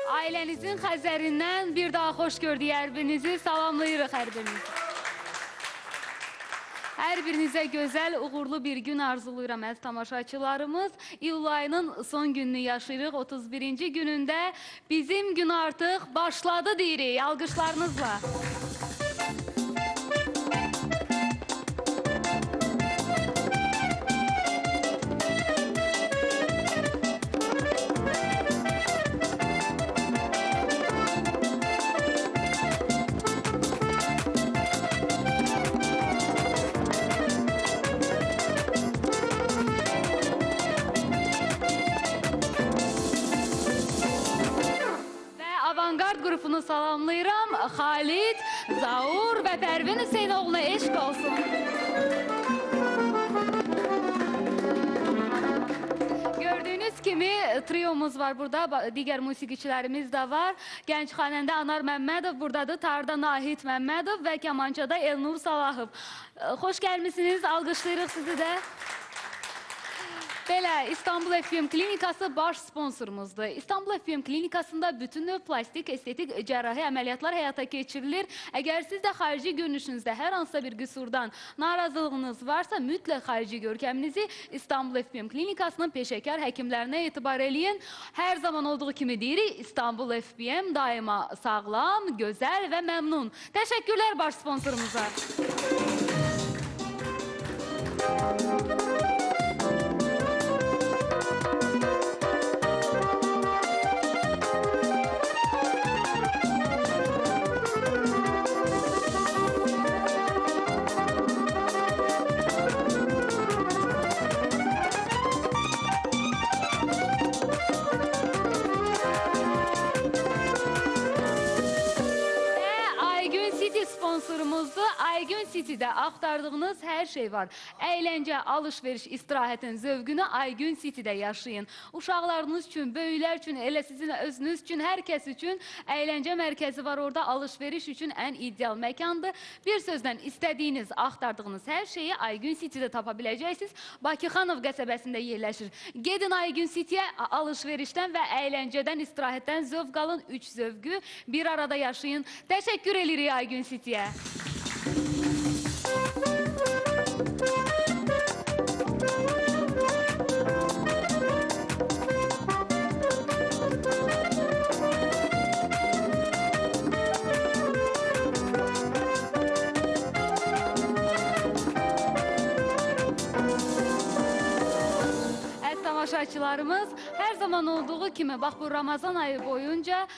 Ailənizin Xəzərindən bir daha xoş gördük hər birinizi, salamlayırıq hər birinizi. Hər birinizə gözəl, uğurlu bir gün arzuluyuram əziz tamaşaçılarımız. İyul ayının son gününü yaşayırıq, 31-ci günündə bizim gün artıq başladı deyirik, alqışlarınızla. Avangard qrupunu salamlayıram. Xalid, Zaur və Pərvin Hüseynoğlu'na eşq olsun. Gördüğünüz kimi triyomuz var burada, digər musiqiçilərimiz də var. Gənc xanəndə Anar Məmmədov buradadır, tarda Nahid Məmmədov və kamançada Elnur Salahov. Xoş gəlmişsiniz, alqışlayırıq sizi də. Belə, İstanbul FM Klinikası baş sponsorumuzdur. İstanbul FM Klinikasında bütün növ plastik, estetik, cərrahi əməliyyatlar həyata keçirilir. Əgər siz də xarici görünüşünüzdə hər hansısa bir qüsurdan narazılığınız varsa, mütləq xarici görkəminizi İstanbul FM Klinikasının peşəkar həkimlərinə etibar eləyin. Hər zaman olduğu kimi deyirik, İstanbul FM daima sağlam, gözəl və məmnun. Təşəkkürlər baş sponsorumuza. Aygün City'də axtardığınız hər şey var. Əyləncə, alış-veriş, istirahətin zövqünü Aygün City'də yaşayın. Uşaqlarınız üçün, böyüklər üçün, elə sizin özünüz üçün, hər kəs üçün əyləncə mərkəzi var orada. Alış-veriş üçün ən ideal məkandır. Bir sözlə istədiyiniz, axtardığınız hər şeyi Aygün City'də tapa biləcəksiniz. Bakıxanov qəsəbəsində yerləşir. Gedin Aygün City'yə alış-verişdən və əyləncədən, istirahətdən zövq alın. 3 zövqü bir arada yaşayın. Təşəkkür edirik Aygün City'yə. Tamaşaçılarımız hər zaman olduğu kimi bax bu Ramazan ayı boyunca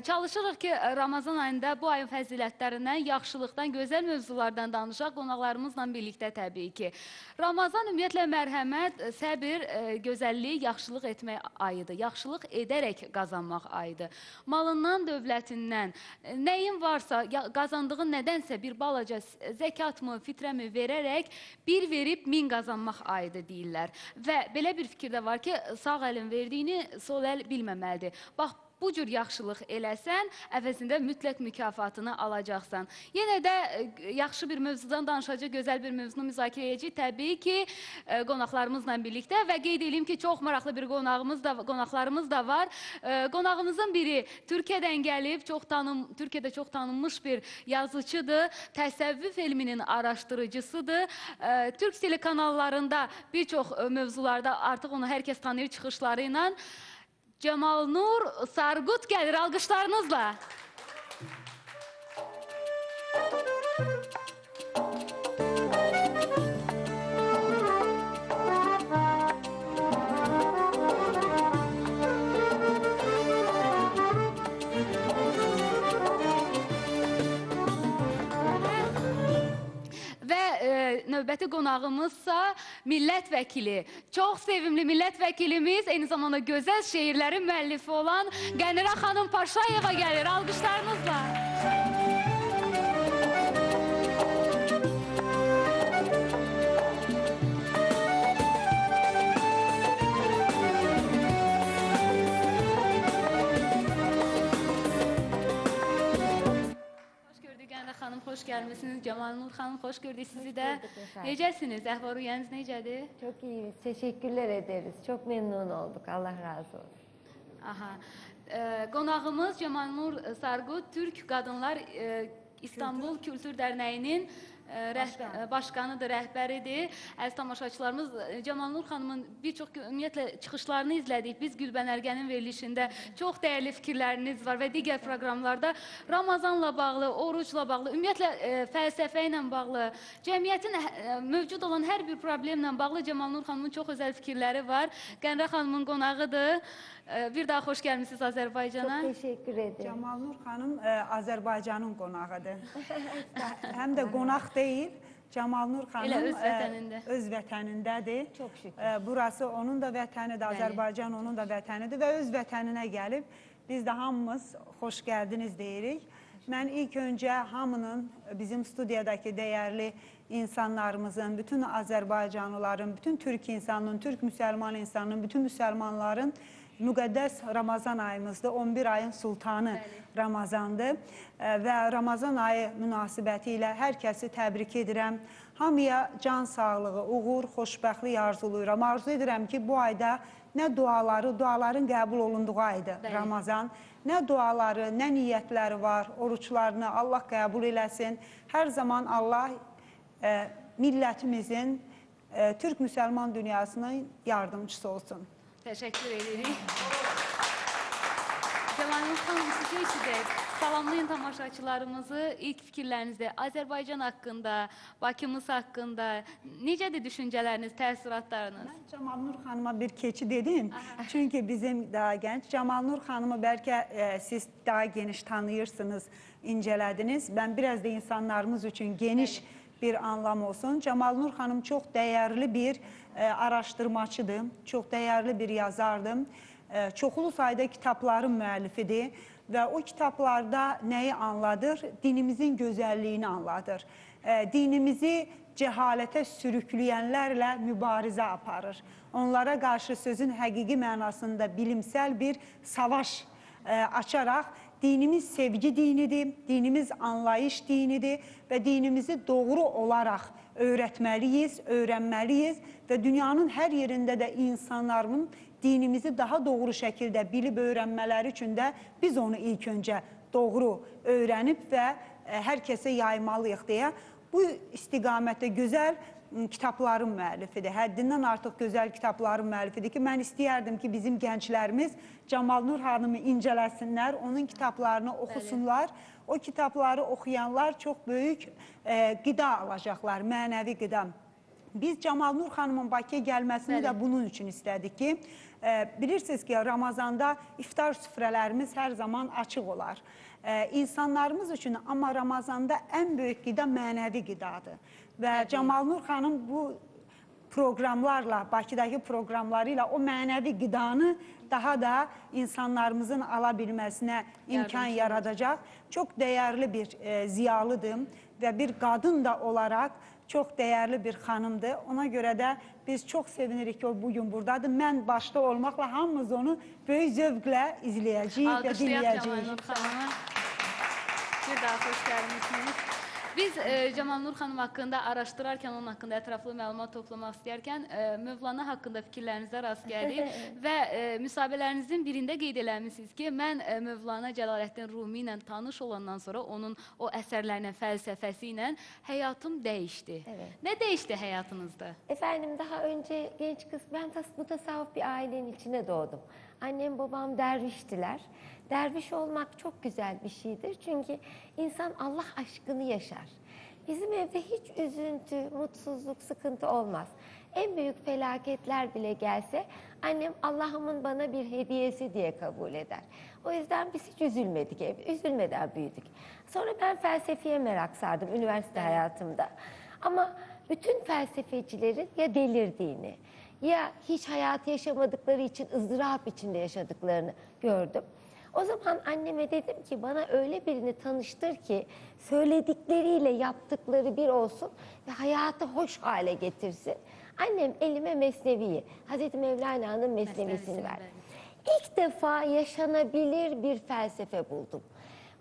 çalışırıq ki, Ramazan ayında bu ayın fəzilətlərindən, yaxşılıqdan, gözəl mövzulardan danışaq qonaqlarımızla birlikdə təbii ki. Ramazan ümumiyyətlə mərhəmət, səbir, gözəllik, yaxşılıq etmək ayıdır. Yaxşılıq edərək qazanmaq ayıdır. Malından, dövlətindən, nəyin varsa, qazandığın nədənsə bir balaca zəkatmı, fitrəmi verərək bir verib min qazanmaq ayıdır deyirlər. Və belə bir fikirdə var ki, sağ əlin verdiyini sol əl bilməməlidir. Bax, bu cür yaxşılıq eləsən, əvəzində mütləq mükafatını alacaqsan. Yenə də yaxşı bir mövzudan danışacaq, gözəl bir mövzunu müzakirə edəcək. Təbii ki, qonaqlarımızla birlikdə və qeyd edeyim ki, çox maraqlı bir qonaqlarımız da var. Qonağımızın biri Türkiyədən gəlib, Türkiyədə çox tanınmış bir yazıcıdır, təsəvvüf elminin araşdırıcısıdır. Türk telekanallarında bir çox mövzularda artıq onu hər kəs tanıyır çıxışları ilə. Cemalnur Sargut gəlir, alqışlarınızla. Növbəti qonağımızsa millət vəkili, çox sevimli millət vəkilimiz, eyni zamanda gözəl şeirlərin müəllifi olan Qənirə xanım Paşayeva gəlir, alqışlarınızla. Xanım, xoş gəlmişsiniz. Cemalnur xanım, xoş gördük sizi də. Necəsiniz? Əhval-ruhiyyəniz necədir? Çok iyiyiz. Teşekkürler ederiz. Çok memnun olduk. Allah razı olsun. Aha. Qonağımız Cəmalnur Sarqut, Türk Qadınlar İstanbul Kültür Dərnəyinin başqanıdır, rəhbəridir. Əziz tamaşaçılarımız, Cəmalnur xanımın bir çox ümumiyyətlə çıxışlarını izlədik. Biz Gülbənərgənin verilişində çox dəyərli fikirləriniz var və digər proqramlarda Ramazanla bağlı, orucla bağlı, ümumiyyətlə fəlsəfə ilə bağlı, cəmiyyətin mövcud olan hər bir problemlə bağlı Cəmalnur xanımın çox özəl fikirləri var. Qənrə xanımın qonağıdır. Bir daha xoş gəlmişsiniz Azərbaycana. Çok teşekkür ederim. Cəmalnur xanım Azərbaycanın qonağıdır. Həm də qonaq deyil, Cəmalnur xanım öz vətənindədir. Çok şükür. Burası onun da vətənidir, Azərbaycan onun da vətənidir və öz vətəninə gəlib. Biz də hamımız xoş gəldiniz deyirik. Mən ilk öncə hamının, bizim studiyadakı dəyərli insanlarımızın, bütün Azərbaycanlıların, bütün Türk insanının, Türk müsəlman insanının, bütün müsəlmanların müqəddəs Ramazan ayımızdır. 11 ayın sultanı Ramazandır və Ramazan ayı münasibəti ilə hər kəsi təbrik edirəm. Hamıya can sağlığı, uğur, xoşbəxtlik arzuluyuram. Arzu edirəm ki, bu ayda nə duaların qəbul olunduğu aydır Ramazan. Nə duaları, nə niyyətləri var, oruçlarını Allah qəbul eləsin. Hər zaman Allah millətimizin, Türk müsəlman dünyasının yardımcısı olsun. Təşəkkür edirik. Cəmalnur xanım, sizə eşidək. Salamlayın tamaşaçılarımızı. İlk fikirlərinizdə Azərbaycan haqqında, Bakımız haqqında necədir düşüncələriniz, təəssüratlarınız? Mən Cəmalnur xanıma bir keçid edeyim. Çünki bizim daha gənc. Cəmalnur xanımı bəlkə siz daha geniş tanıyırsınız, incələdiniz. Ben biraz da insanlarımız üçün geniş bir anlam olsun. Cəmalnur xanım çox dəyərli bir araşdırmacıdır, çox dəyərli bir yazardır. Çoxlu sayda kitabların müəllifidir və o kitablarda nəyi anladır? Dinimizin gözəlliyini anladır. Dinimizi cəhalətə sürükləyənlərlə mübarizə aparır. Onlara qarşı sözün həqiqi mənasında bilimsel bir savaş açaraq dinimiz sevgi dinidir, dinimiz anlayış dinidir və dinimizi doğru olaraq öyrətməliyiz, öyrənməliyiz və dünyanın hər yerində də insanların dinimizi daha doğru şəkildə bilib öyrənmələri üçün də biz onu ilk öncə doğru öyrənib və hər kəsə yaymalıyıq deyə bu istiqamətdə gözəl kitabların müəllifidir. Həddindən artıq gözəl kitabların müəllifidir ki, mən istəyərdim ki, bizim gənclərimiz Cəmalnur xanımı incələsinlər, onun kitablarını oxusunlar. O kitabları oxuyanlar çox böyük qida alacaqlar, mənəvi qida. Biz Cəmalnur xanımın Bakıya gəlməsini də bunun üçün istədik ki, bilirsiniz ki, Ramazanda iftar süfrələrimiz hər zaman açıq olar. İnsanlarımız üçün amma Ramazanda ən böyük qida mənəvi qidadır. Və Cəmalnur xanım bu proqramlarla, Bakıdakı proqramları ilə o mənəvi qidanı daha da insanlarımızın ala bilməsinə imkan yaradacaq. Çox dəyərli bir ziyalıdır və bir qadın da olaraq çox dəyərli bir xanımdır. Ona görə də biz çox sevinirik ki, o bugün buradadır. Mən başda olmaqla hamımız onu böyük zövqlə izləyəcəyik və dinləyəcəyik. Cəmalnur xanımı. Bir daha xoş gəlmişsiniz. Biz Cəmalnur xanım haqqında araşdırarkən, onun haqqında ətraflı məlumat toplamaq istəyərkən Mövlana haqqında fikirlərinizə rast gəldik və müsahibələrinizin birində qeyd eləmişsiniz ki, mən Mövlana Cəlaləddin Rumi ilə tanış olandan sonra onun o əsərlərlə, fəlsəfəsi ilə həyatım dəyişdi. Ne dəyişdi həyatınızda? Efendim, daha önce genç kız, ben mutasavvuf bir ailenin içine doğdum. Annem babam derviştiler. Derviş olmak çok güzel bir şeydir. Çünkü insan Allah aşkını yaşar. Bizim evde hiç üzüntü, mutsuzluk, sıkıntı olmaz. En büyük felaketler bile gelse annem Allah'ımın bana bir hediyesi diye kabul eder. O yüzden biz hiç üzülmedik evde. Üzülmeden büyüdük. Sonra ben felsefeye merak sardım üniversite hayatımda. Ama bütün felsefecilerin ya delirdiğini ya hiç hayatı yaşamadıkları için ızdırap içinde yaşadıklarını gördüm. O zaman anneme dedim ki bana öyle birini tanıştır ki söyledikleriyle yaptıkları bir olsun ve hayatı hoş hale getirsin. Annem elime Mesnevi'yi, Hazreti Mevlana'nın Mesnevisini verdi. İlk defa yaşanabilir bir felsefe buldum.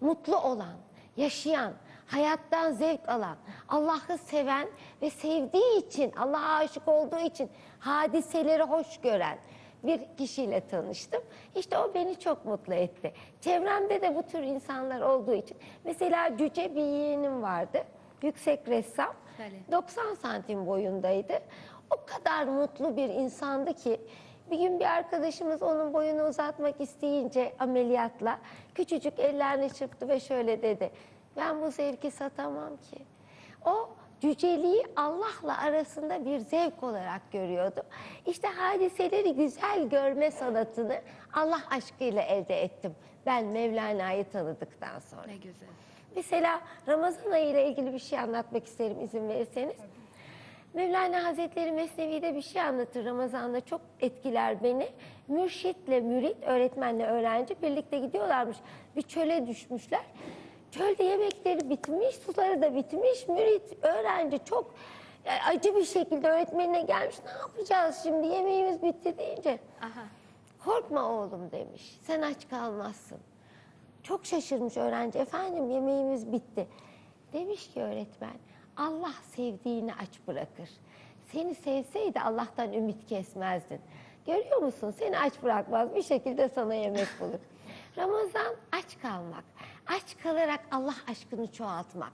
Mutlu olan, yaşayan, hayattan zevk alan, Allah'ı seven ve sevdiği için, Allah'a aşık olduğu için hadiseleri hoş gören, bir kişiyle tanıştım. İşte o beni çok mutlu etti. Çevremde de bu tür insanlar olduğu için. Mesela Cüce bir yeğenim vardı. Yüksek ressam. Bəli. 90 santim boyundaydı. O kadar mutlu bir insandı ki bir gün bir arkadaşımız onun boyunu uzatmak isteyince ameliyatla küçücük ellerini çırptı ve şöyle dedi. Ben bu zevki satamam ki. O cüceliği Allah'la arasında bir zevk olarak görüyordu. İşte hadiseleri güzel görme sanatını Allah aşkıyla elde ettim. Ben Mevlana'yı tanıdıktan sonra. Ne güzel. Mesela Ramazan ayı ile ilgili bir şey anlatmak isterim izin verirseniz. Mevlana Hazretleri Mesnevi'de bir şey anlatır Ramazan'da, çok etkiler beni. Mürşitle mürit, öğretmenle öğrenci birlikte gidiyorlarmış. Bir çöle düşmüşler. Çölde yemekleri bitmiş, suları da bitmiş. Mürit, öğrenci çok acı bir şekilde öğretmenine gelmiş. Ne yapacağız şimdi, yemeğimiz bitti deyince. Aha. Korkma oğlum demiş, sen aç kalmazsın. Çok şaşırmış öğrenci, efendim yemeğimiz bitti. Demiş ki öğretmen, Allah sevdiğini aç bırakır. Seni sevseydi Allah'tan ümit kesmezdin. Görüyor musun? Seni aç bırakmaz, bir şekilde sana yemek bulur. Ramazan aç kalmak, aç kalarak Allah aşkını çoğaltmak.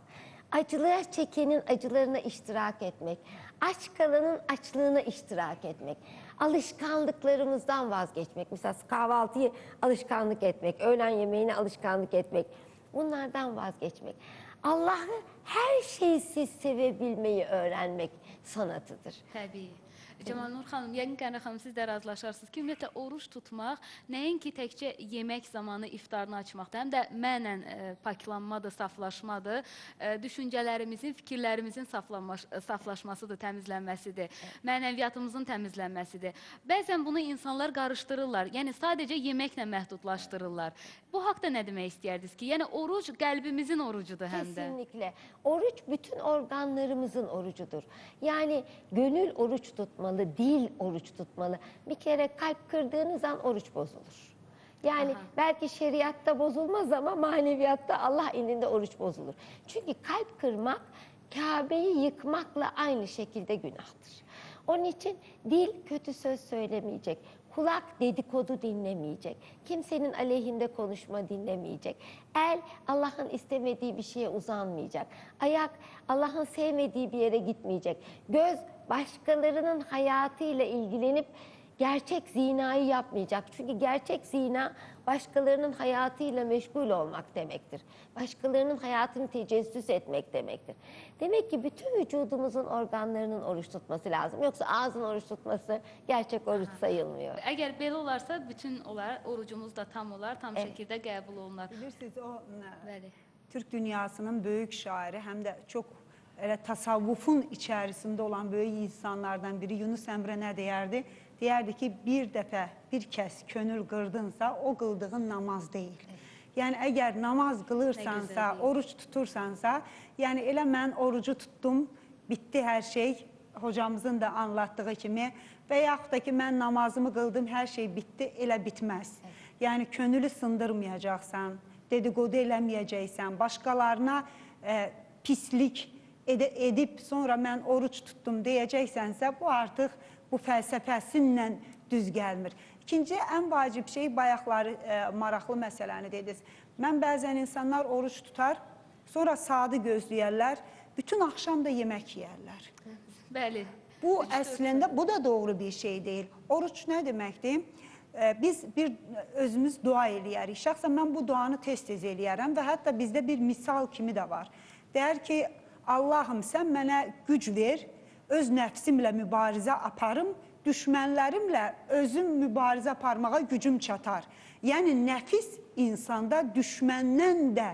Acılığa çekenin acılarına iştirak etmek, aç kalanın açlığına iştirak etmek, alışkanlıklarımızdan vazgeçmek. Mesela kahvaltıyı alışkanlık etmek, öğlen yemeğini alışkanlık etmek, bunlardan vazgeçmek. Allah'ı her şeysiz sevebilmeyi öğrenmek sanatıdır. Təbii. Cemal Nur xanım, yəqin Qənə xanım siz də razılaşarsınız ki, ümumiyyətlə oruç tutmaq nəinki təkcə yemək zamanı iftarını açmaqdır, həm də mənən paklanmadır, saflaşmadır, düşüncələrimizin, fikirlərimizin saflaşmasıdır, təmizlənməsidir, mənəviyyatımızın təmizlənməsidir. Bəzən bunu insanlar qarışdırırlar, yəni sadəcə yeməklə məhdudlaşdırırlar. Bu haqda nə demək istəyərdiniz ki, yəni oruc qəlbimizin orucudur həm də. Kesinlikle. Oruç bütün organlarımızın orucudur. Yani gönül oruç tutmalı, dil oruç tutmalı. Bir kere kalp kırdığınız an oruç bozulur. Yani Aha. belki şeriatta bozulmaz ama maneviyatta Allah indinde oruç bozulur. Çünkü kalp kırmak Kabe'yi yıkmakla aynı şekilde günahtır. Onun için dil kötü söz söylemeyecek. Kulak dedikodu dinlemeyecek. Kimsenin aleyhinde konuşma dinlemeyecek. El Allah'ın istemediği bir şeye uzanmayacak. Ayak Allah'ın sevmediği bir yere gitmeyecek. Göz başkalarının hayatıyla ilgilenip gerçek zinayı yapmayacak. Çünkü gerçek zina başkalarının hayatıyla meşgul olmak demektir. Başkalarının hayatını tecessüs etmek demektir. Demek ki bütün vücudumuzun organlarının oruç tutması lazım. Yoksa ağzın oruç tutması gerçek oruç sayılmıyor. Əgər belə olarsa, bütün olar, orucumuz da tam olar, tam şəkildə qəbul olunar. Bilirsiniz o Bəli. Türk dünyasının büyük şairi hem de çok tasavvufun içerisinde olan büyük insanlardan biri Yunus Emre ne derdi? Derdi ki bir defa bir kez könül kırdınsa o kıldığın namaz değil. Yani eğer namaz kılırsansa, oruç tutursansa, yani elə mən orucu tuttum, bitti her şey, hocamızın da anlattığı kimi və yaxud da ki mən namazımı kıldım, her şey bitti, elə bitmez. Yani könülü sındırmayacaksan, dedikodu eləməyəcəksən, başqalarına pislik edip sonra mən oruç tuttum deyəcəksənsə, bu artıq bu fəlsəfəsinlə düz gəlmir. İkinci, ən vacib şey, bayaqları maraqlı məsələni dediniz. Mən bəzən insanlar oruç tutar, sonra saatı gözləyərlər, bütün axşam da yemək yeyərlər. Bəli. Bu əslində, bu da doğru bir şey deyil. Oruç nə deməkdir? Biz özümüz dua eləyərik. Şəxsən mən bu duanı tez-tez eləyərəm və hətta bizdə bir misal kimi də var. Deyər ki, Allahım sən mənə güc ver, öz nəfsimlə mübarizə aparım, düşmənlərimlə özüm mübarizə aparmağa gücüm çatar. Yəni nəfis insanda düşməndən də